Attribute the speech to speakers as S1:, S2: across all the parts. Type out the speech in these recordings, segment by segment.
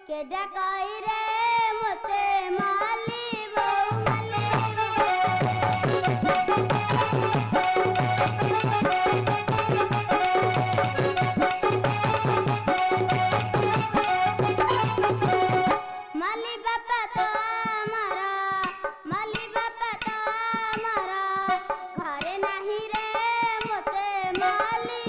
S1: के डकाई रे मोते माली बहू माली बापा तो हमारा माली बापा तो हमारा घरे नहीं रे मोते माली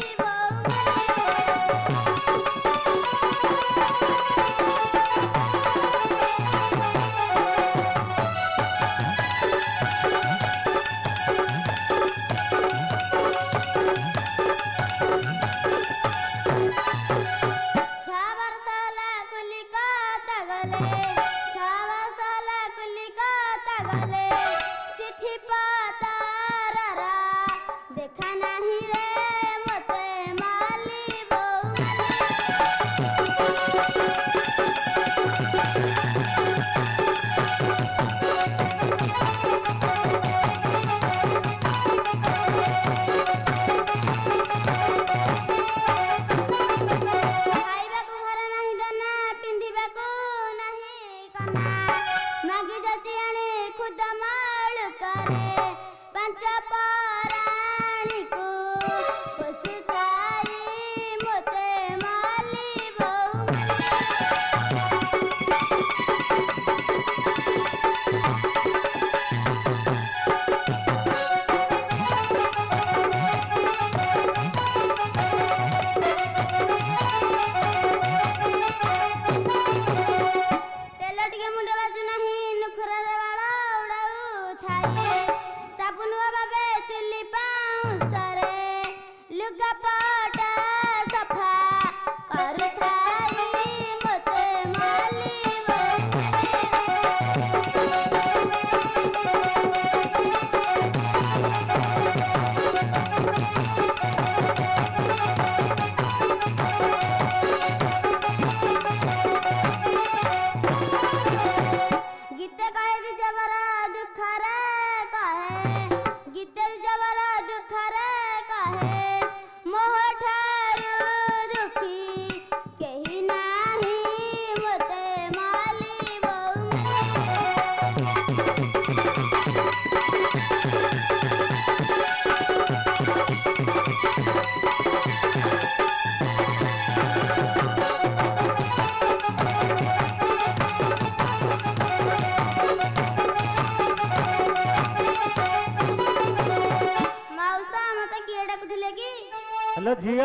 S2: झील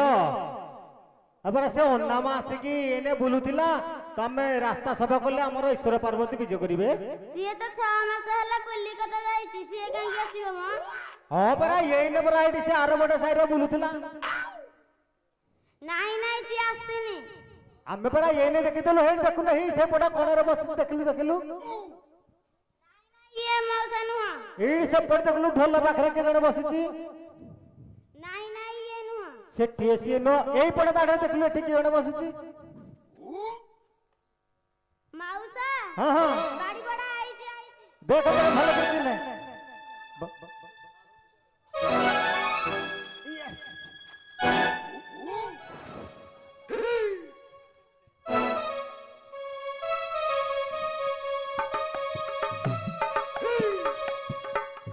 S2: एबार से अन्नामा आसिकी एने बुलुथिला तमे रास्ता सफा करले हमर ईश्वर पार्वती विजय करिवे
S1: सिए तो 6 मास हला कलिकता जाईची सिए काई आसीबो म
S2: हां परा येने परा आईडी से आरो बडा साइड बुलुथिला
S1: नाही नाही सिए आसीनी
S2: आमे परा येने देखितलो हेड देखु नहीं से बडा कोणरे बस देखलु
S1: ये मौसा नुहा
S2: ई सब पड़ देखलु ढोल पाखरे के जण बसिची से टीएसए नो एई पड़े दाढ़े देखलु एठी के जण बसिची
S1: मौसा
S2: हां हां
S1: गाड़ी बड़ा आईची
S2: देख तो भलो करती ने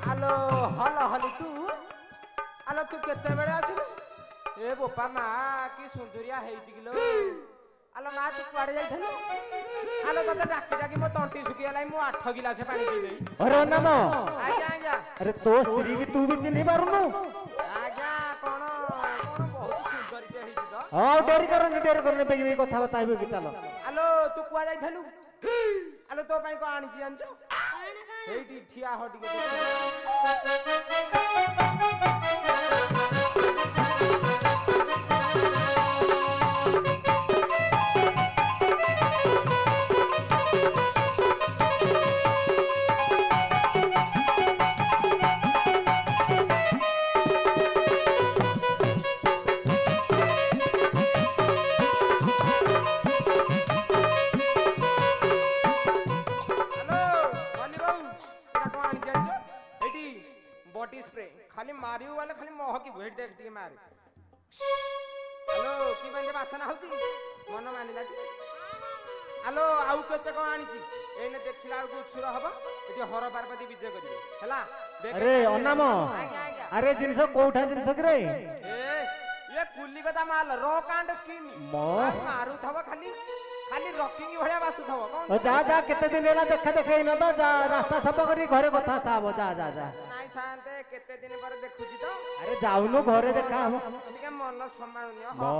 S3: हेलो हलो हलो तू केते बेले आसिलु ए बोपा मा की सुंदरिया हेइति किलो आलो मा तू कुआडे जाइथलो आलो तते डाकी डाकी मो तंटी सुकियालाई मु 8 गिलास पानी पी लेई
S2: अरे नाम
S3: आजा
S2: अरे तो स्त्री की तू भी चिन्ही पारुनु
S3: आजा कोन बहुत सुंदरी जे हेइति तो
S2: हां डेरी करने पे कथा बताइबे कि चलो
S3: आलो तू कुआ जाइथलु आलो तो पई को आनी छी जानछो हेइति ठिया हो टिके बॉडी स्प्रे खाली मारियो वाला खाली मोह की भेट देख दिए मारे ଆଲୋ କି ମାନେ ବାସନା ହଉଛି ମନ ମାନିଲା ଆଲୋ ଆଉ କେତେ କଣ ଆଣିଛି ଏଇନେ ଦେଖିଲା ବେଳକୁ ଉଛୁର ହବ ଏଠି ହର ପାର୍ବତୀ ବିଜେ କରିବେ ହେଲା
S2: अरे अनाम
S3: ଆଜ୍ଞା ଆଜ୍ଞା
S2: अरे जिनस कोठा जिनस रे
S3: ये कुली कथा माल रॉक एंड स्किन मारू थव खाली खाली रॉकिंग भलिया बासु थव कोन
S2: जा जा केते दिन हेला देखा देखे न तो जा रास्ता सब करी घरे कथा साब जा जा जा
S3: नाइ शांते केते दिन पर देखुची तो
S2: अरे जाउनु घरे देखा हम
S3: ठीक मन संभाळुनी
S2: बो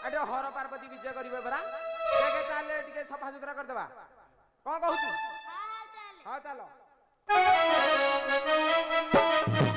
S3: अरे हर पार्वती विजय करिवे बरा देखे चाले टिके सफा सुथरा कर देबा कोन कहू तू
S1: हाँ हाँ चल
S3: हां चलो